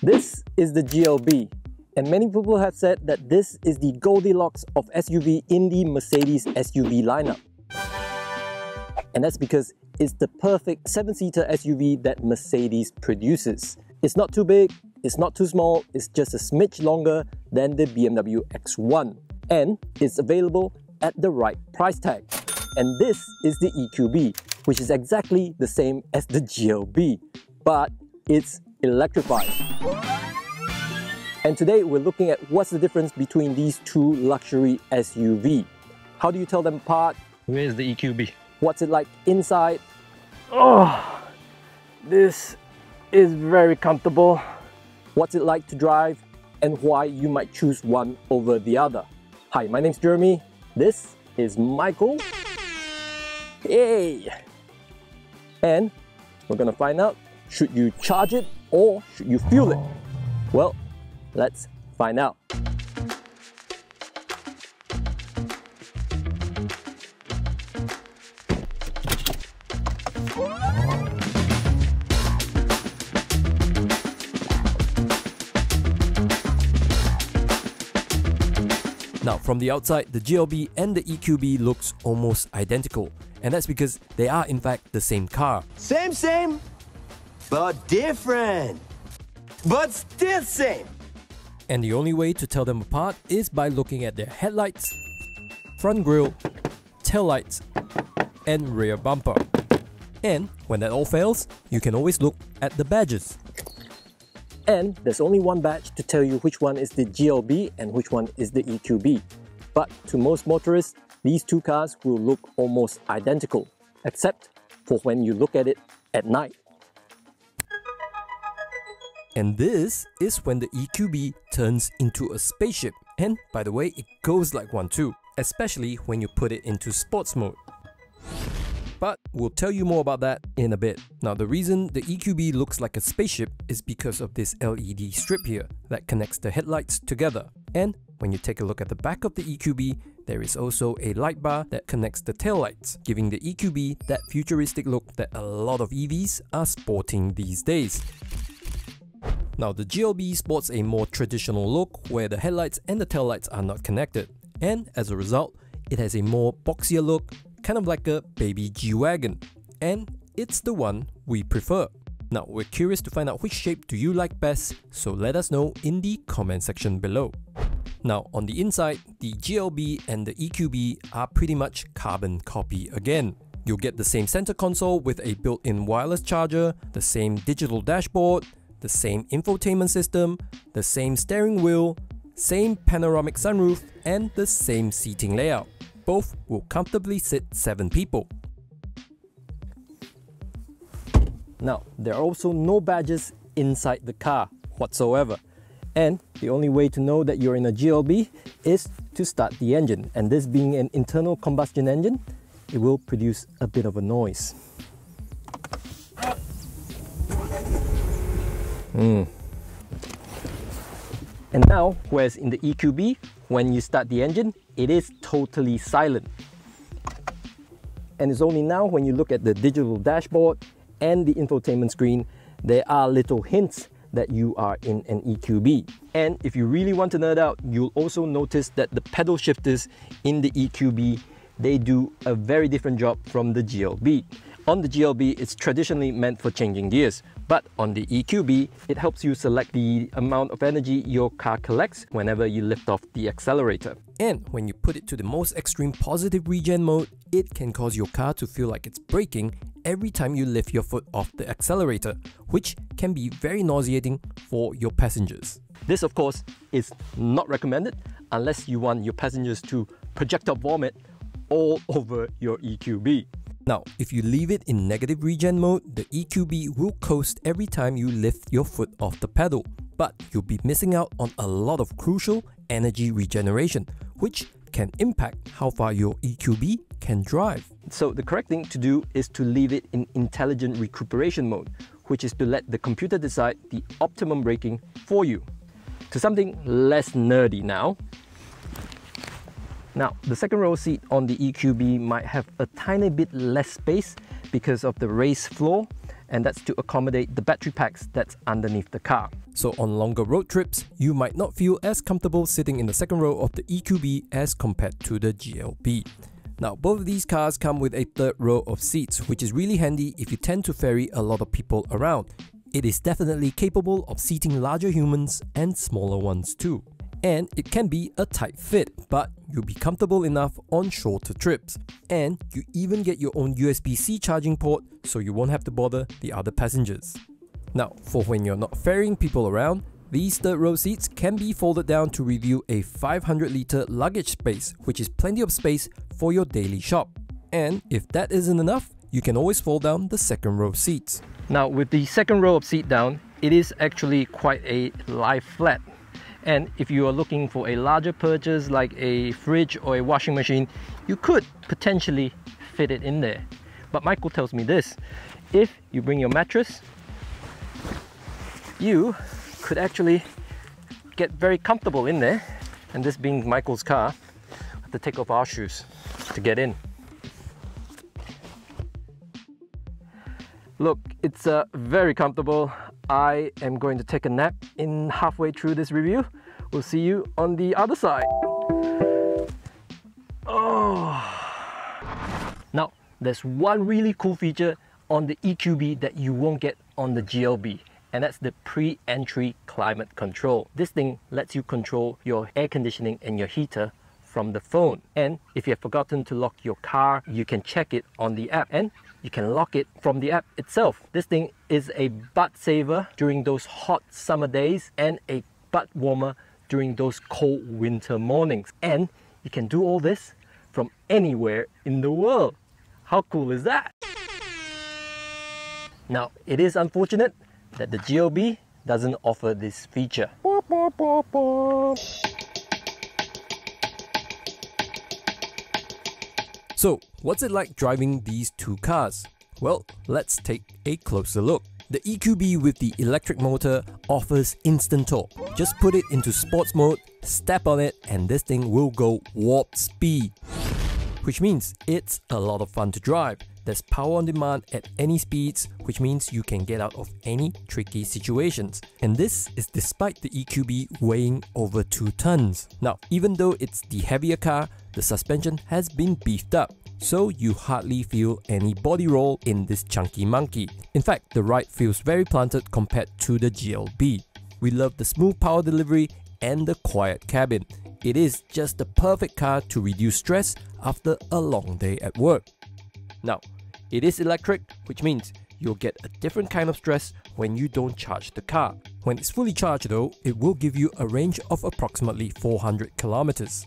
This is the GLB, and many people have said that this is the Goldilocks of SUV in the Mercedes SUV lineup. And that's because it's the perfect 7-seater SUV that Mercedes produces. It's not too big, it's not too small, it's just a smidge longer than the BMW X1. And it's available at the right price tag. And this is the EQB, which is exactly the same as the GLB, but it's electrified. And today we're looking at what's the difference between these two luxury SUV. How do you tell them apart? Where's the EQB? What's it like inside? Oh, this is very comfortable. What's it like to drive and why you might choose one over the other. Hi, my name's Jeremy. This is Michael. Hey! And we're gonna find out, should you charge it or should you fuel it? Well, let's find out. Now, from the outside, the GLB and the EQB looks almost identical, and that's because they are in fact the same car. Same, but different. But still same. And the only way to tell them apart is by looking at their headlights, front grille, tail lights, and rear bumper. And when that all fails, you can always look at the badges. And there's only one badge to tell you which one is the GLB and which one is the EQB. But to most motorists, these two cars will look almost identical, except for when you look at it at night. And this is when the EQB turns into a spaceship. And by the way, it goes like one too, especially when you put it into sports mode. But we'll tell you more about that in a bit. Now, the reason the EQB looks like a spaceship is because of this LED strip here that connects the headlights together. And when you take a look at the back of the EQB, there is also a light bar that connects the taillights, giving the EQB that futuristic look that a lot of EVs are sporting these days. Now, the GLB sports a more traditional look where the headlights and the taillights are not connected. And as a result, it has a more boxier look, kind of like a baby G-Wagon, and it's the one we prefer. Now, we're curious to find out which shape do you like best, so let us know in the comment section below. Now, on the inside, the GLB and the EQB are pretty much carbon copy again. You'll get the same center console with a built-in wireless charger, the same digital dashboard, the same infotainment system, the same steering wheel, same panoramic sunroof, and the same seating layout. Both will comfortably sit 7 people. Now, there are also no badges inside the car whatsoever. And the only way to know that you're in a GLB is to start the engine. And this being an internal combustion engine, it will produce a bit of a noise. And now, whereas in the EQB, when you start the engine, it is totally silent. And it's only now when you look at the digital dashboard and the infotainment screen, there are little hints that you are in an EQB. And if you really want to nerd out, you'll also notice that the pedal shifters in the EQB, they do a very different job from the GLB. On the GLB, it's traditionally meant for changing gears, but on the EQB, it helps you select the amount of energy your car collects whenever you lift off the accelerator. And when you put it to the most extreme positive regen mode, it can cause your car to feel like it's braking every time you lift your foot off the accelerator, which can be very nauseating for your passengers. This, of course, is not recommended unless you want your passengers to projectile vomit all over your EQB. Now, if you leave it in negative regen mode, the EQB will coast every time you lift your foot off the pedal, but you'll be missing out on a lot of crucial energy regeneration, which can impact how far your EQB can drive. So the correct thing to do is to leave it in intelligent recuperation mode, which is to let the computer decide the optimum braking for you. To something less nerdy now. Now, the second row seat on the EQB might have a tiny bit less space because of the raised floor and that's to accommodate the battery packs that's underneath the car. So on longer road trips, you might not feel as comfortable sitting in the second row of the EQB as compared to the GLB. Now, both of these cars come with a third row of seats, which is really handy if you tend to ferry a lot of people around. It is definitely capable of seating larger humans and smaller ones too. And it can be a tight fit, but you'll be comfortable enough on shorter trips. And you even get your own USB-C charging port, so you won't have to bother the other passengers. Now, for when you're not ferrying people around, these third row seats can be folded down to reveal a 500-litre luggage space, which is plenty of space for your daily shop. And if that isn't enough, you can always fold down the second row seats. Now, with the second row of seat down, it is actually quite a lie flat. And if you are looking for a larger purchase like a fridge or a washing machine, you could potentially fit it in there. But Michael tells me this: if you bring your mattress, you could actually get very comfortable in there. And this being Michael's car, I have to take off our shoes to get in. Look, it's very comfortable. I am going to take a nap in halfway through this review. We'll see you on the other side. Now, there's one really cool feature on the EQB that you won't get on the GLB, and that's the pre-entry climate control. This thing lets you control your air conditioning and your heater from the phone. And if you have forgotten to lock your car, you can check it on the app, and you can lock it from the app itself. This thing is a butt saver during those hot summer days and a butt warmer during those cold winter mornings. And you can do all this from anywhere in the world. How cool is that? Now, it is unfortunate that the GLB doesn't offer this feature. So, what's it like driving these two cars? Well, let's take a closer look. The EQB with the electric motor offers instant torque. Just put it into sports mode, step on it, and this thing will go warp speed. Which means it's a lot of fun to drive. There's power on demand at any speeds, which means you can get out of any tricky situations. And this is despite the EQB weighing over 2 tons. Now, even though it's the heavier car, the suspension has been beefed up, so you hardly feel any body roll in this chunky monkey. In fact, the ride feels very planted compared to the GLB. We love the smooth power delivery and the quiet cabin. It is just the perfect car to reduce stress after a long day at work. Now, it is electric, which means you'll get a different kind of stress when you don't charge the car. When it's fully charged though, it will give you a range of approximately 400 kilometers.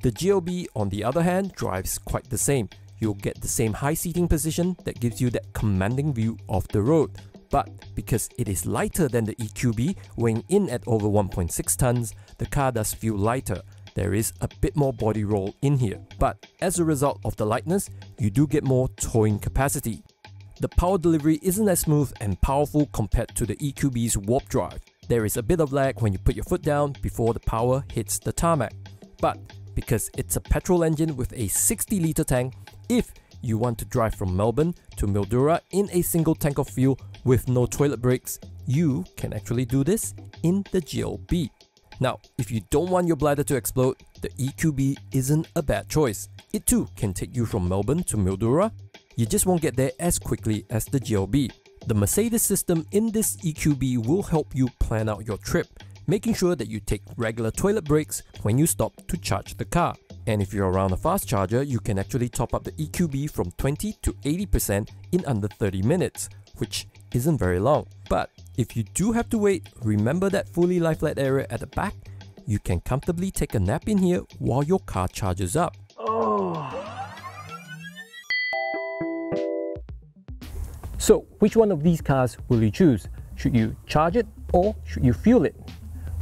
The GLB, on the other hand, drives quite the same. You'll get the same high seating position that gives you that commanding view of the road. But because it is lighter than the EQB, weighing in at over 1.6 tons, the car does feel lighter. There is a bit more body roll in here. But as a result of the lightness, you do get more towing capacity. The power delivery isn't as smooth and powerful compared to the EQB's warp drive. There is a bit of lag when you put your foot down before the power hits the tarmac. But because it's a petrol engine with a 60-litre tank, if you want to drive from Melbourne to Mildura in a single tank of fuel with no toilet breaks, you can actually do this in the GLB. Now, if you don't want your bladder to explode, the EQB isn't a bad choice. It too can take you from Melbourne to Mildura. You just won't get there as quickly as the GLB. The Mercedes system in this EQB will help you plan out your trip, making sure that you take regular toilet breaks when you stop to charge the car. And if you're around a fast charger, you can actually top up the EQB from 20 to 80% in under 30 minutes, which isn't very long. But if you do have to wait, remember that fully lie-flat area at the back? You can comfortably take a nap in here while your car charges up. So, which one of these cars will you choose? Should you charge it or should you fuel it?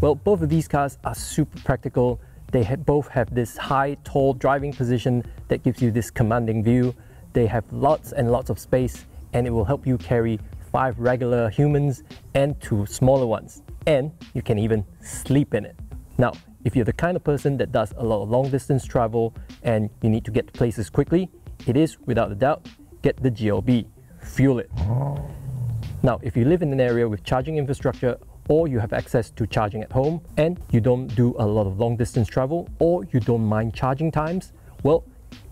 Well, both of these cars are super practical. They both have this high, tall driving position that gives you this commanding view. They have lots and lots of space, and it will help you carry 5 regular humans and 2 smaller ones. And you can even sleep in it. Now, if you're the kind of person that does a lot of long distance travel and you need to get to places quickly, it is, without a doubt, get the GLB. Fuel it. Now, if you live in an area with charging infrastructure, or you have access to charging at home, and you don't do a lot of long distance travel, or you don't mind charging times, well,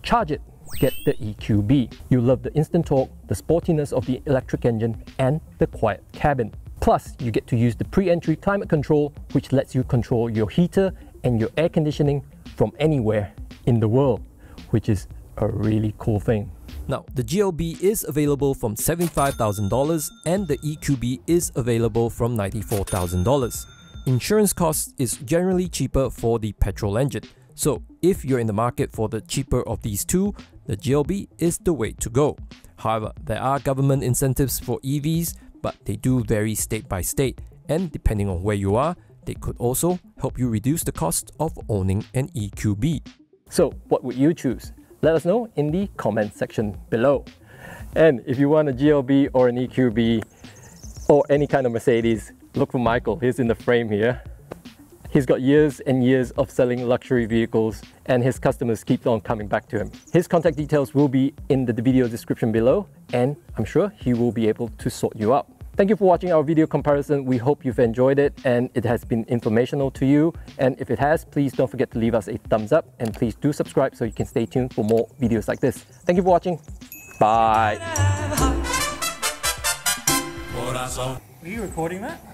charge it. Get the EQB. You love the instant torque, the sportiness of the electric engine, and the quiet cabin. Plus, you get to use the pre-entry climate control, which lets you control your heater and your air conditioning from anywhere in the world, which is a really cool thing. Now, the GLB is available from $75,000 and the EQB is available from $94,000. Insurance cost is generally cheaper for the petrol engine. So, if you're in the market for the cheaper of these two, the GLB is the way to go. However, there are government incentives for EVs, but they do vary state by state, and depending on where you are, they could also help you reduce the cost of owning an EQB. So, what would you choose? Let us know in the comment section below. And if you want a GLB or an EQB or any kind of Mercedes, look for Michael. He's in the frame here. He's got years and years of selling luxury vehicles, and his customers keep on coming back to him. His contact details will be in the video description below, and I'm sure he will be able to sort you out. Thank you for watching our video comparison. We hope you've enjoyed it and it has been informational to you. And if it has, please don't forget to leave us a thumbs up, and please do subscribe so you can stay tuned for more videos like this. Thank you for watching. Bye. Were you recording that?